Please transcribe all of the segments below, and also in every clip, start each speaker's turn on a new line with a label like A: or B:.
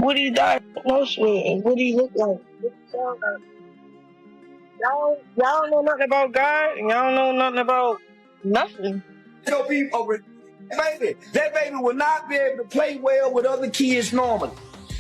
A: What he diagnosed with and what he look like. What he sound like. Y'all don't know nothing about God and y'all don't know nothing about nothing.
B: Tell people, baby, that baby will not be able to play well with other kids normally.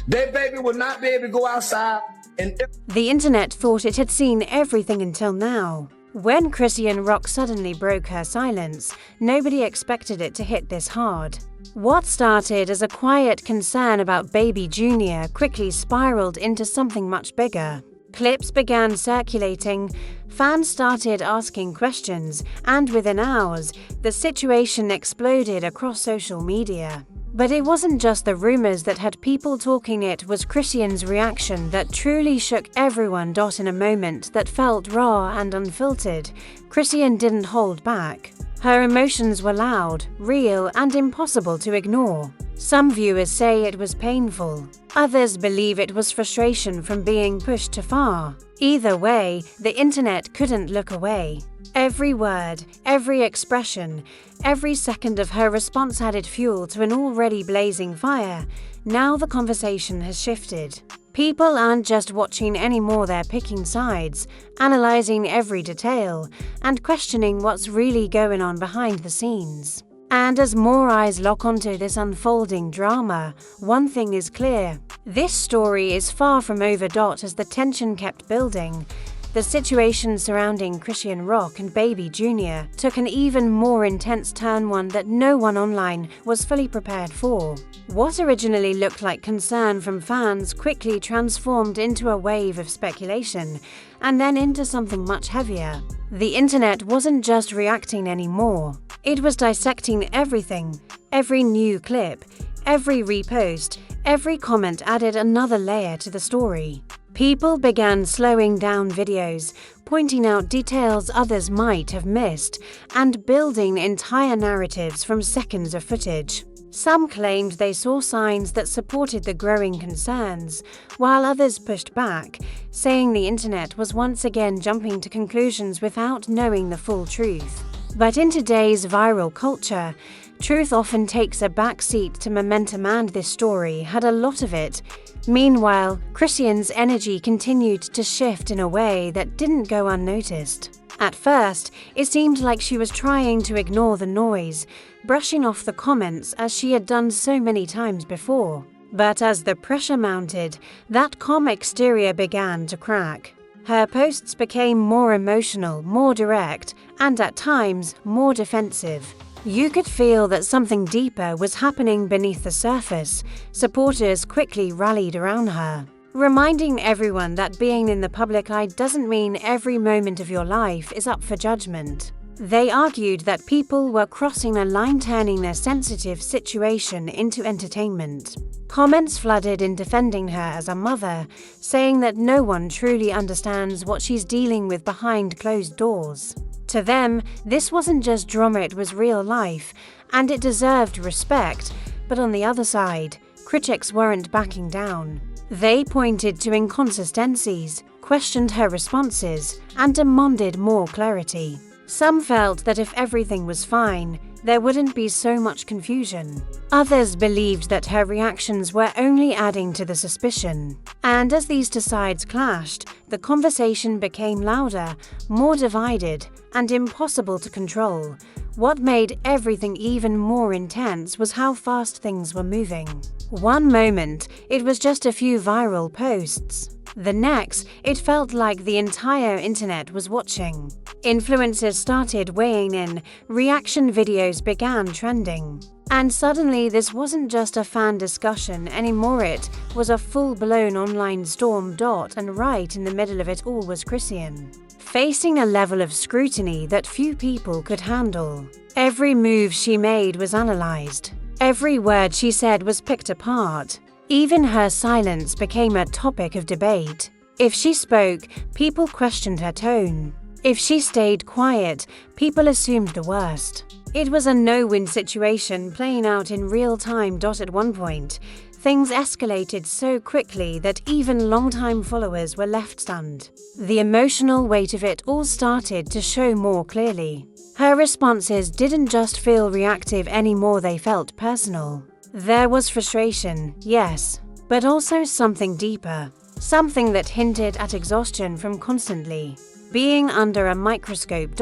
B: That baby will not be able to go outside and...
C: The internet thought it had seen everything until now. When Chrisean Rock suddenly broke her silence, nobody expected it to hit this hard. What started as a quiet concern about baby Junior quickly spiraled into something much bigger. Clips began circulating, fans started asking questions, and within hours, the situation exploded across social media. But it wasn't just the rumors that had people talking, it was Chrisean's reaction that truly shook everyone. In a moment that felt raw and unfiltered, Chrisean didn't hold back. Her emotions were loud, real, and impossible to ignore. Some viewers say it was painful. Others believe it was frustration from being pushed too far. Either way, the internet couldn't look away. Every word, every expression, every second of her response added fuel to an already blazing fire. Now the conversation has shifted. People aren't just watching anymore, they're picking sides, analyzing every detail, and questioning what's really going on behind the scenes. And as more eyes lock onto this unfolding drama, one thing is clear. This story is far from over. As the tension kept building, the situation surrounding Chrisean Rock and baby Junior took an even more intense turn, one that no one online was fully prepared for. What originally looked like concern from fans quickly transformed into a wave of speculation, and then into something much heavier. The internet wasn't just reacting anymore. It was dissecting everything. Every new clip, every repost, every comment added another layer to the story. People began slowing down videos, pointing out details others might have missed, and building entire narratives from seconds of footage. Some claimed they saw signs that supported the growing concerns, while others pushed back, saying the internet was once again jumping to conclusions without knowing the full truth. But in today's viral culture, truth often takes a backseat to momentum, and this story had a lot of it. Meanwhile, Chrisean's energy continued to shift in a way that didn't go unnoticed. At first, it seemed like she was trying to ignore the noise, brushing off the comments as she had done so many times before. But as the pressure mounted, that calm exterior began to crack. Her posts became more emotional, more direct, and at times more defensive. You could feel that something deeper was happening beneath the surface. Supporters quickly rallied around her, reminding everyone that being in the public eye doesn't mean every moment of your life is up for judgment. They argued that people were crossing a line, turning their sensitive situation into entertainment. Comments flooded in defending her as a mother, saying that no one truly understands what she's dealing with behind closed doors. To them, this wasn't just drama, it was real life, and it deserved respect. But on the other side, critics weren't backing down. They pointed to inconsistencies, questioned her responses, and demanded more clarity. Some felt that if everything was fine, there wouldn't be so much confusion. Others believed that her reactions were only adding to the suspicion. And as these two sides clashed, the conversation became louder, more divided, and impossible to control. What made everything even more intense was how fast things were moving. One moment, it was just a few viral posts. The next, it felt like the entire internet was watching. Influencers started weighing in, reaction videos began trending. And suddenly, this wasn't just a fan discussion anymore, it was a full-blown online storm. And right in the middle of it all was Chrisean, facing a level of scrutiny that few people could handle. Every move she made was analyzed. Every word she said was picked apart. Even her silence became a topic of debate. If she spoke, people questioned her tone. If she stayed quiet, people assumed the worst. It was a no-win situation playing out in real time. At one point, things escalated so quickly that even longtime followers were left stunned. The emotional weight of it all started to show more clearly. Her responses didn't just feel reactive anymore, they felt personal. There was frustration, yes, but also something deeper, something that hinted at exhaustion from constantly being under a microscope.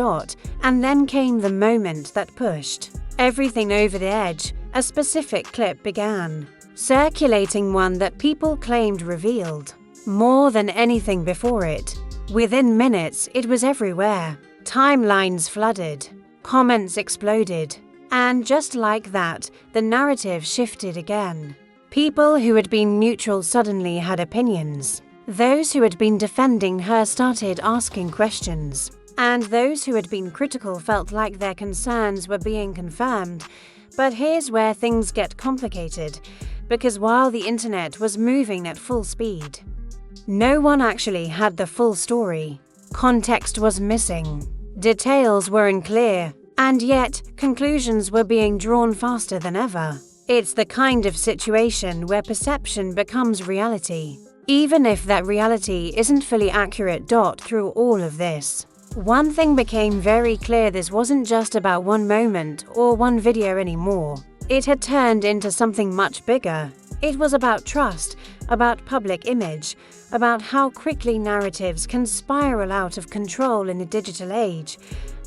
C: And then came the moment that pushed everything over the edge. A specific clip began circulating, one that people claimed revealed more than anything before it. Within minutes, it was everywhere. Timelines flooded, comments exploded, and just like that, the narrative shifted again. People who had been neutral suddenly had opinions. Those who had been defending her started asking questions, and those who had been critical felt like their concerns were being confirmed. But here's where things get complicated, because while the internet was moving at full speed, no one actually had the full story. Context was missing, details were unclear, and yet conclusions were being drawn faster than ever. It's the kind of situation where perception becomes reality, even if that reality isn't fully accurate. Through all of this, one thing became very clear: this wasn't just about one moment or one video anymore. It had turned into something much bigger. It was about trust, about public image, about how quickly narratives can spiral out of control in the digital age.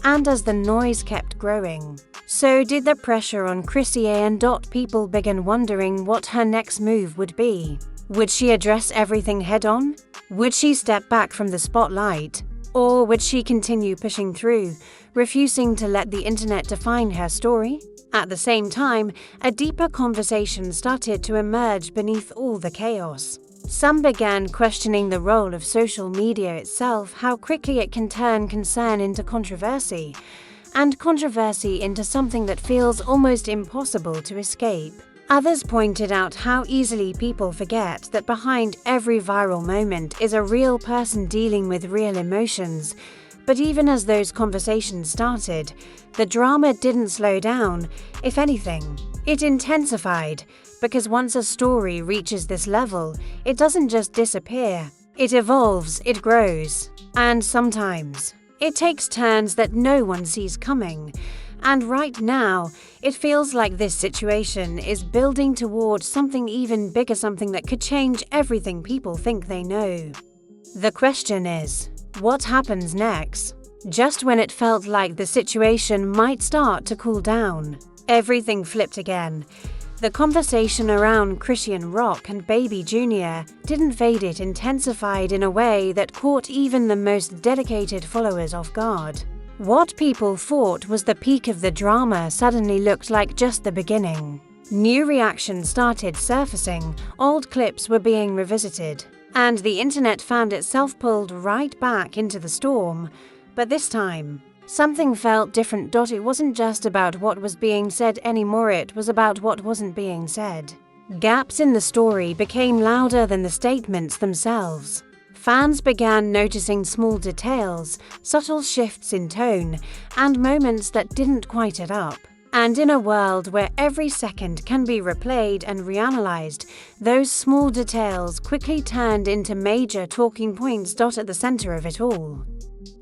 C: And as the noise kept growing, so did the pressure on Chrisean. People began wondering what her next move would be. Would she address everything head-on? Would she step back from the spotlight? Or would she continue pushing through, refusing to let the internet define her story? At the same time, a deeper conversation started to emerge beneath all the chaos. Some began questioning the role of social media itself, how quickly it can turn concern into controversy, and controversy into something that feels almost impossible to escape. Others pointed out how easily people forget that behind every viral moment is a real person dealing with real emotions. But even as those conversations started, the drama didn't slow down. If anything, it intensified, because once a story reaches this level, it doesn't just disappear. It evolves, it grows, and sometimes it takes turns that no one sees coming. And right now, it feels like this situation is building toward something even bigger, something that could change everything people think they know. The question is, what happens next? Just when it felt like the situation might start to cool down, everything flipped again. The conversation around Chrisean Rock and Baby Jr. didn't fade, it intensified in a way that caught even the most dedicated followers off guard. What people thought was the peak of the drama suddenly looked like just the beginning. New reactions started surfacing, old clips were being revisited, and the internet found itself pulled right back into the storm. But this time, something felt different. It wasn't just about what was being said anymore, it was about what wasn't being said. Gaps in the story became louder than the statements themselves. Fans began noticing small details, subtle shifts in tone, and moments that didn't quite add up. And in a world where every second can be replayed and reanalyzed, those small details quickly turned into major talking points. At the center of it all,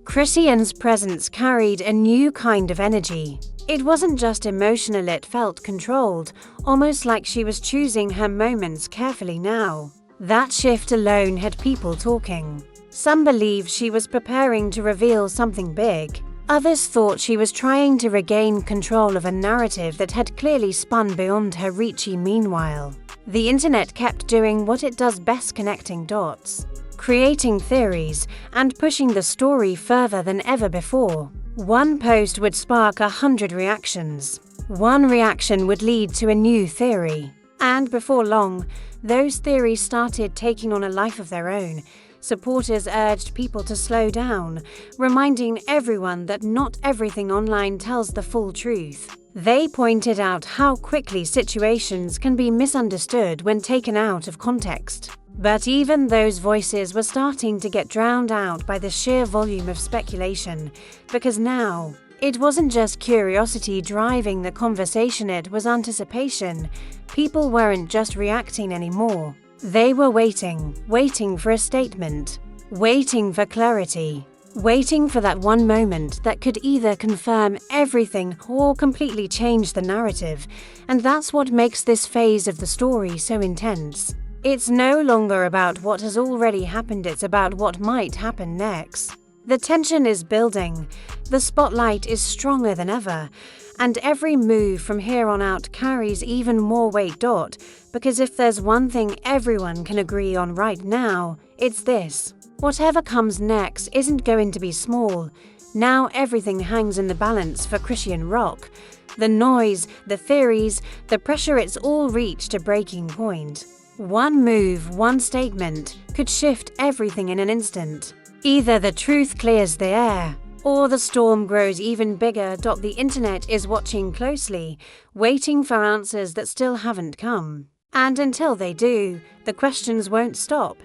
C: Chrisean's presence carried a new kind of energy. It wasn't just emotional, it felt controlled, almost like she was choosing her moments carefully now. That shift alone had people talking. Some believed she was preparing to reveal something big. Others thought she was trying to regain control of a narrative that had clearly spun beyond her reach. Meanwhile, the internet kept doing what it does best, connecting dots, creating theories, and pushing the story further than ever before. One post would spark 100 reactions. One reaction would lead to a new theory. And before long, those theories started taking on a life of their own. Supporters urged people to slow down, reminding everyone that not everything online tells the full truth. They pointed out how quickly situations can be misunderstood when taken out of context. But even those voices were starting to get drowned out by the sheer volume of speculation, because now, it wasn't just curiosity driving the conversation, it was anticipation. People weren't just reacting anymore. They were waiting for a statement, waiting for clarity, waiting for that one moment that could either confirm everything or completely change the narrative. And that's what makes this phase of the story so intense. It's no longer about what has already happened, it's about what might happen next. The tension is building, the spotlight is stronger than ever, and every move from here on out carries even more weight. Because if there's one thing everyone can agree on right now, it's this. Whatever comes next isn't going to be small. Now everything hangs in the balance for Chrisean Rock. The noise, the theories, the pressure, it's all reached a breaking point. One move, one statement could shift everything in an instant. Either the truth clears the air, or the storm grows even bigger. The internet is watching closely, waiting for answers that still haven't come. And until they do, the questions won't stop,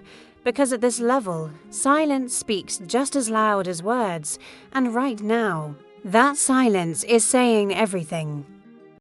C: because at this level, silence speaks just as loud as words, and right now, that silence is saying everything.